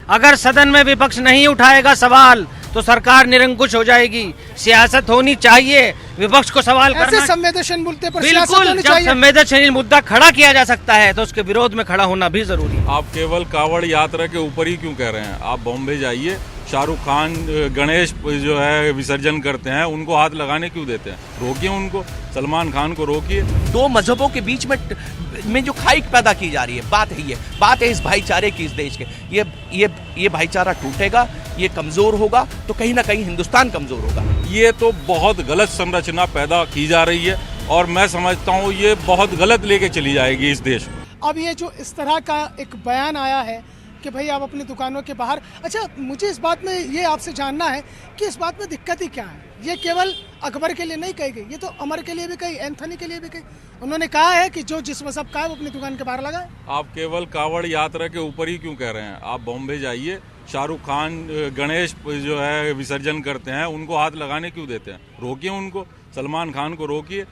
अगर सदन में विपक्ष नहीं उठाएगा सवाल तो सरकार निरंकुश हो जाएगी। सियासत होनी चाहिए, विपक्ष को सवाल करना संवेदनशील मुद्दे पर सियासत बिल्कुल। होनी जब चाहिए। संवेदनशील मुद्दा खड़ा किया जा सकता है तो उसके विरोध में खड़ा होना भी जरूरी है। आप केवल कावड़ यात्रा के ऊपर ही क्यों कह रहे हैं? आप बॉम्बे जाइए, शाहरुख खान गणेश जो है विसर्जन करते हैं, उनको हाथ लगाने क्यों देते हैं? रोकिए उनको, सलमान खान को रोकिए। दो मजहबों के बीच में जो खाई पैदा की जा रही है, बात है इस भाईचारे की, इस देश के। ये भाईचारा टूटेगा, ये कमजोर होगा तो कहीं ना कहीं हिंदुस्तान कमजोर होगा। ये तो बहुत गलत संरचना पैदा की जा रही है और मैं समझता हूँ ये बहुत गलत लेके चली जाएगी इस देश को। अब ये जो इस तरह का एक बयान आया है कि भाई आप अपनी दुकानों के बाहर, अच्छा मुझे इस बात में ये आपसे जानना है कि इस बात में दिक्कत ही क्या है? ये केवल अकबर के लिए नहीं कही गई, ये तो अमर के लिए भी कही, एंथनी के लिए भी कही। उन्होंने कहा है कि जो जिस मजहब का है वो अपनी दुकान के बाहर लगाए। आप केवल कावड़ यात्रा के ऊपर ही क्यों कह रहे हैं? आप बॉम्बे जाइए, शाहरुख खान गणेश जो है विसर्जन करते हैं, उनको हाथ लगाने क्यों देते हैं? रोकिए उनको, सलमान खान को रोकिए।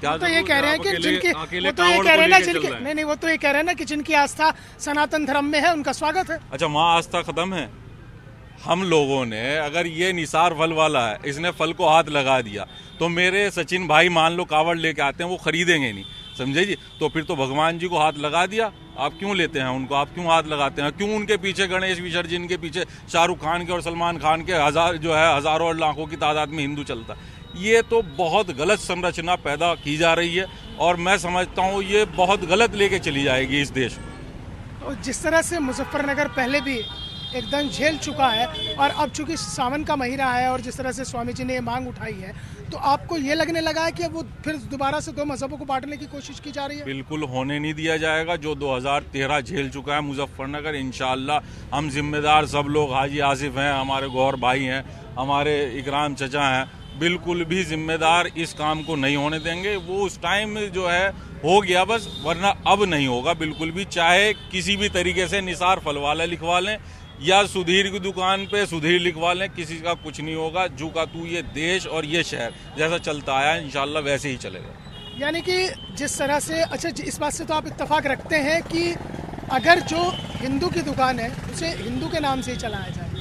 वो तो ये कह रहे हैं कि जिनकी, वो तो ये कह रहे हैं ना जिनकी, नहीं वो तो ये कह रहे हैं ना कि जिनकी आस्था सनातन धर्म में है उनका स्वागत है। अच्छा, वहाँ आस्था खत्म है? हम लोगों ने, अगर ये निसार फल वाला है, इसने फल को हाथ लगा दिया तो मेरे सचिन भाई मान लो कावड़ लेके आते हैं, वो खरीदेंगे नहीं, समझे जी? तो फिर तो भगवान जी को हाथ लगा दिया, आप क्यों लेते हैं उनको? आप क्यों हाथ लगाते हैं? क्यों उनके पीछे गणेश विसर्जन के पीछे शाहरुख खान के और सलमान खान के हजारों और लाखों की तादाद में हिंदू चलता है? ये तो बहुत गलत संरचना पैदा की जा रही है और मैं समझता हूँ ये बहुत गलत लेके चली जाएगी इस देश को। जिस तरह से मुजफ्फरनगर पहले भी एकदम झेल चुका है और अब चूंकि सावन का महीना है और जिस तरह से स्वामी जी ने ये मांग उठाई है, तो आपको ये लगने लगा है कि अब वो फिर दोबारा से दो मजहबों को बांटने की कोशिश की जा रही है? बिल्कुल होने नहीं दिया जाएगा। जो 2013 झेल चुका है मुजफ्फरनगर, इंशाअल्लाह हम जिम्मेदार सब लोग, हाजी आसिफ हैं, हमारे गौर भाई हैं, हमारे इकराम चचा हैं, बिल्कुल भी जिम्मेदार इस काम को नहीं होने देंगे। वो उस टाइम जो है हो गया बस, वरना अब नहीं होगा बिल्कुल भी। चाहे किसी भी तरीके से निसार फलवाला लिखवा लें या सुधीर की दुकान पे सुधीर लिखवा लें, किसी का कुछ नहीं होगा। जू का तू ये देश और ये शहर जैसा चलता आया इंशाल्लाह वैसे ही चलेगा। यानी कि जिस तरह से, अच्छा इस बात से तो आप इत्तेफाक रखते हैं कि अगर जो हिंदू की दुकान है उसे हिंदू के नाम से ही चलाया जाए।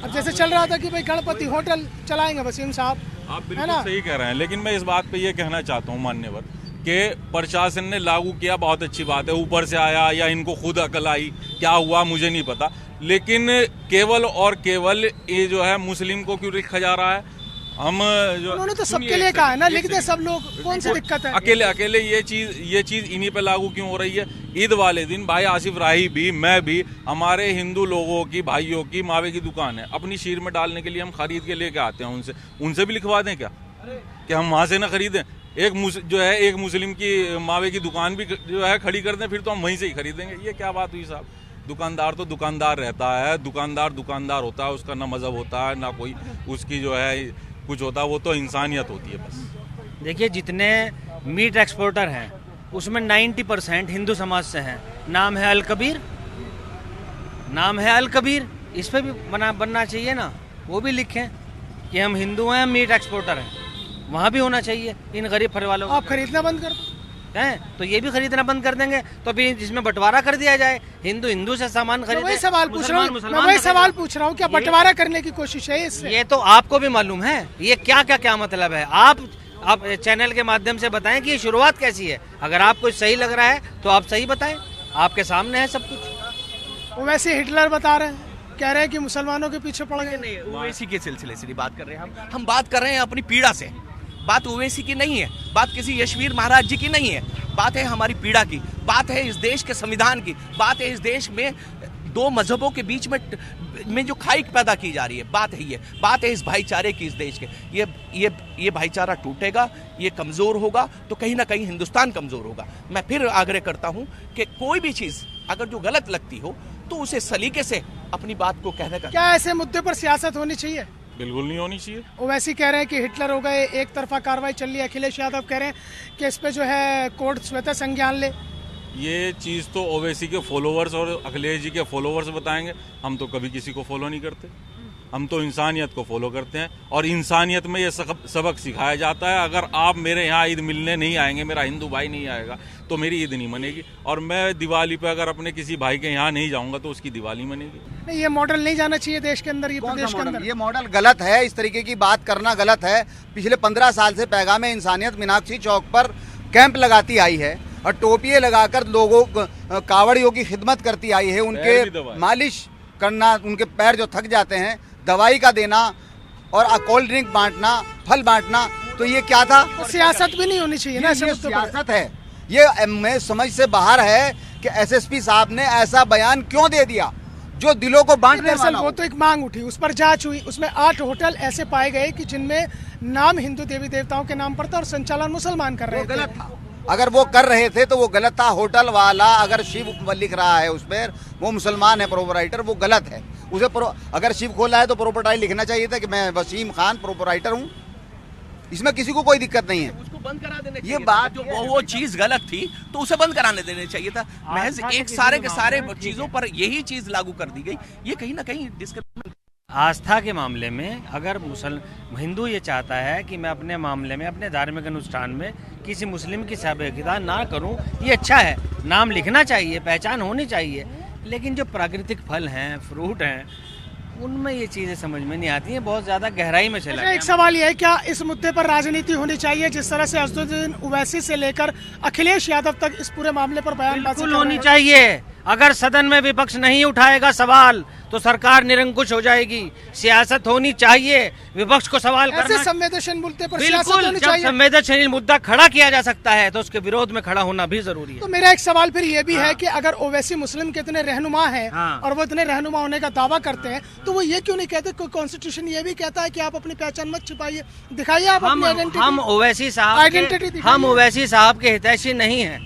अब जैसे चल रहा था कि भाई गणपति होटल चलाएंगे वसीम साहब, आप बिल्कुल सही कह रहे हैं, लेकिन मैं इस बात पे ये कहना चाहता हूँ मान्यवर कि प्रशासन ने लागू किया, बहुत अच्छी बात है, ऊपर से आया या इनको खुद अकल आई, क्या हुआ मुझे नहीं पता, लेकिन केवल और केवल ये जो है मुस्लिम को क्यों लिखा जा रहा है? हम जो उन्होंने तो सबके लिए कहा है ना, लिख दे सब लोग, कौन सी दिक्कत है? अकेले ये चीज इन्हीं पे लागू क्यों हो रही है? ईद वाले दिन भाई आसिफ राही भी, मैं भी, हमारे हिंदू लोगों की, भाइयों की मावे की दुकान है, अपनी शीर में डालने के लिए हम खरीद के लेके आते हैं, उनसे भी लिखवा दें क्या कि हम वहां से ना खरीदें? एक मुस्लिम की मावे की दुकान भी जो है खड़ी कर दें, फिर तो हम वहीं से ही खरीदेंगे। ये क्या बात हुई साहब? दुकानदार तो दुकानदार रहता है, दुकानदार होता है, उसका ना मजहब होता है ना कोई उसकी जो है कुछ होता है, वो तो इंसानियत होती है बस। देखिए, जितने मीट एक्सपोर्टर हैं उसमें 90% हिंदू समाज से हैं। नाम है अल कबीर, इस पे भी बनना चाहिए ना, वो भी लिखें कि हम हिंदू हैं, मीट एक्सपोर्टर हैं, वहाँ भी होना चाहिए इन गरीब परिवारों को। आप खरीदना बंद कर दो हैं तो ये भी खरीदना बंद कर देंगे, तो फिर इसमें बंटवारा कर दिया जाए, हिंदू से सामान खरीदे। वही सवाल पूछ रहा हूँ, क्या बंटवारा करने की कोशिश है इससे? ये तो आपको भी मालूम है ये क्या मतलब है। आप चैनल के माध्यम से बताएं कि ये शुरुआत कैसी है। अगर आपको सही लग रहा है तो आप सही बताएं, आपके सामने है सब कुछ। वो वैसे हिटलर बता रहे हैं, कह रहे हैं कि मुसलमानों के पीछे पड़ गए। नहीं, ओवैसी के सिलसिले से बात कर रहे हैं हम बात कर रहे हैं अपनी पीड़ा से। बात ओवैसी की नहीं है, बात किसी यशवीर महाराज जी की नहीं है, बात है हमारी पीड़ा की, बात है इस देश के संविधान की, बात है इस देश में दो मजहबों के बीच में जो खाई पैदा की जा रही है, बात है इस भाईचारे की, इस देश के। ये भाईचारा टूटेगा, ये कमजोर होगा तो कहीं ना कहीं हिंदुस्तान कमजोर होगा। मैं फिर आग्रह करता हूं कि कोई भी चीज अगर जो गलत लगती हो तो उसे सलीके से अपनी बात को कहने का। क्या ऐसे मुद्दे पर सियासत होनी चाहिए? बिल्कुल नहीं होनी चाहिए। वो वैसे कह रहे हैं कि हिटलर हो गए, एक तरफा कार्रवाई चल रही है। अखिलेश यादव कह रहे हैं कि इस पे जो है कोर्ट स्वतः संज्ञान ले। ये चीज़ तो ओवैसी के फॉलोवर्स और अखिलेश जी के फॉलोवर्स बताएंगे, हम तो कभी किसी को फॉलो नहीं करते। हम तो इंसानियत को फॉलो करते हैं और इंसानियत में ये सबक सिखाया जाता है। अगर आप मेरे यहाँ ईद मिलने नहीं आएंगे, मेरा हिंदू भाई नहीं आएगा, तो मेरी ईद नहीं मनेगी। और मैं दिवाली पे अगर अपने किसी भाई के यहाँ नहीं जाऊँगा तो उसकी दिवाली मनेगी। नहीं, ये मॉडल नहीं जाना चाहिए देश के अंदर, ये प्रदेश के अंदर। ये मॉडल गलत है, इस तरीके की बात करना गलत है। पिछले 15 साल से पैगाम इंसानियत मीनाक्षी चौक पर कैंप लगाती आई है और टोपियाँ लगाकर लोगों कावड़ियों की खिदमत करती आई है। उनके मालिश करना, उनके पैर जो थक जाते हैं, दवाई का देना और कोल्ड ड्रिंक बांटना, फल बांटना, तो ये क्या था? सियासत भी नहीं होनी चाहिए ना, ये सियासत है। ये मैं समझ से बाहर है कि एसएसपी साहब ने ऐसा बयान क्यों दे दिया जो दिलों को बांटने वाला हो। वो तो एक मांग उठी, उस पर जांच हुई, उसमें 8 होटल ऐसे पाए गए कि जिनमें नाम हिंदू देवी देवताओं के नाम पर था और संचालन मुसलमान कर रहे थे। गलत था। अगर वो कर रहे थे तो वो गलत था। होटल वाला अगर शिव लिख रहा है उस पर, वो मुसलमान है प्रोपराइटर, वो गलत है। उसे अगर शिव खोला है तो प्रोपराइटर लिखना चाहिए था कि मैं वसीम खान प्रोपराइटर हूँ। इसमें किसी को कोई दिक्कत नहीं है। उसको बंद करा देने ये बात जो वो चीज गलत थी तो उसे बंद कराने देने चाहिए था। महज एक सारे के सारे चीजों पर यही चीज लागू कर दी गई। ये कहीं ना कहीं डिस्क्रिमिनेशन। आस्था के मामले में अगर हिंदू ये चाहता है कि मैं अपने मामले में, अपने धार्मिक अनुष्ठान में किसी मुस्लिम की सहभागिता ना करूं, ये अच्छा है। नाम लिखना चाहिए, पहचान होनी चाहिए, लेकिन जो प्राकृतिक फल हैं, फ्रूट हैं, उनमें ये चीजें समझ में नहीं आती हैं। बहुत ज्यादा गहराई में चला गया। एक सवाल ये है, क्या इस मुद्दे पर राजनीति होनी चाहिए? जिस तरह से असदुद्दीन ओवैसी से लेकर अखिलेश यादव तक इस पूरे मामले पर बयानबाजी बिल्कुल होनी चाहिए। अगर सदन में विपक्ष नहीं उठाएगा सवाल तो सरकार निरंकुश हो जाएगी। सियासत होनी चाहिए, विपक्ष को सवाल करना। ऐसे संवेदनशील मुद्दे पर सियासत बिल्कुल, होनी जब चाहिए। संवेदनशील मुद्दा खड़ा किया जा सकता है तो उसके विरोध में खड़ा होना भी जरूरी है। तो मेरा एक सवाल फिर ये भी है कि अगर ओवैसी मुस्लिम के इतने रहनुमा हैं और वो इतने रहनुमा होने का दावा करते हैं, तो वो ये क्यों नहीं कहते? कॉन्स्टिट्यूशन ये भी कहता है कि आप अपनी पहचान मत छिपाइए, दिखाइए आप अपनी आइडेंटिटी। हम ओवैसी साहब के हितैषी नहीं है।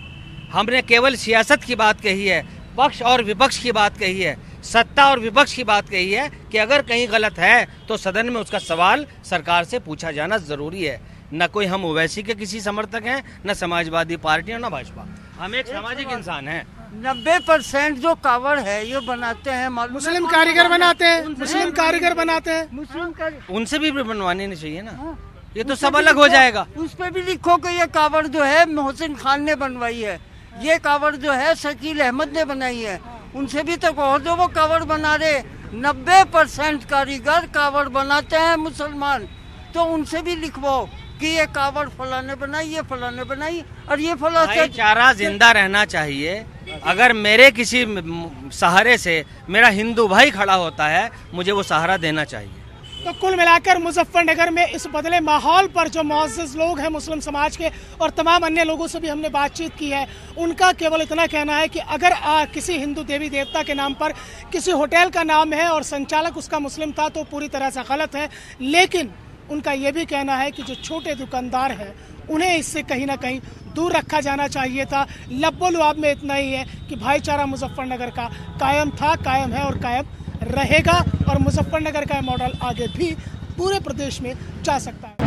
हमने केवल सियासत की बात कही है, पक्ष और विपक्ष की बात कही है, सत्ता और विपक्ष की बात कही है कि अगर कहीं गलत है तो सदन में उसका सवाल सरकार से पूछा जाना जरूरी है। न कोई हम ओवैसी के किसी समर्थक हैं, न समाजवादी पार्टी और न भाजपा। हम एक सामाजिक इंसान हैं। 90% जो कावड़ है ये बनाते हैं मुस्लिम कारीगर बनाते हैं, मुस्लिम कारीगर बनाते हैं। उनसे भी बनवानी नहीं चाहिए ना, ये तो सब अलग हो जाएगा। उस पे भी लिखो कि ये कावड़ जो है मोहसिन खान ने बनवाई है, ये कावड़ जो है शकील अहमद ने बनाई है। उनसे भी तो कहो जो वो कावड़ बना रहे। 90% कारीगर कावड़ बनाते हैं मुसलमान, तो उनसे भी लिखवाओ कि ये कावड़ फलाने बनाई, ये फलाने बनाई और ये फला। भाईचारा जिंदा रहना चाहिए। अगर मेरे किसी सहारे से मेरा हिंदू भाई खड़ा होता है, मुझे वो सहारा देना चाहिए। तो कुल मिलाकर मुजफ्फरनगर में इस बदले माहौल पर जो मुअज़्ज़िज़ लोग हैं मुस्लिम समाज के और तमाम अन्य लोगों से भी हमने बातचीत की है, उनका केवल इतना कहना है कि अगर किसी हिंदू देवी देवता के नाम पर किसी होटल का नाम है और संचालक उसका मुस्लिम था तो पूरी तरह से गलत है। लेकिन उनका ये भी कहना है कि जो छोटे दुकानदार हैं उन्हें इससे कहीं ना कहीं दूर रखा जाना चाहिए था। लब्बो लुआब में इतना ही है कि भाईचारा मुजफ्फरनगर का कायम था, कायम है और कायम रहेगा और मुजफ्फरनगर का मॉडल आगे भी पूरे प्रदेश में जा सकता है।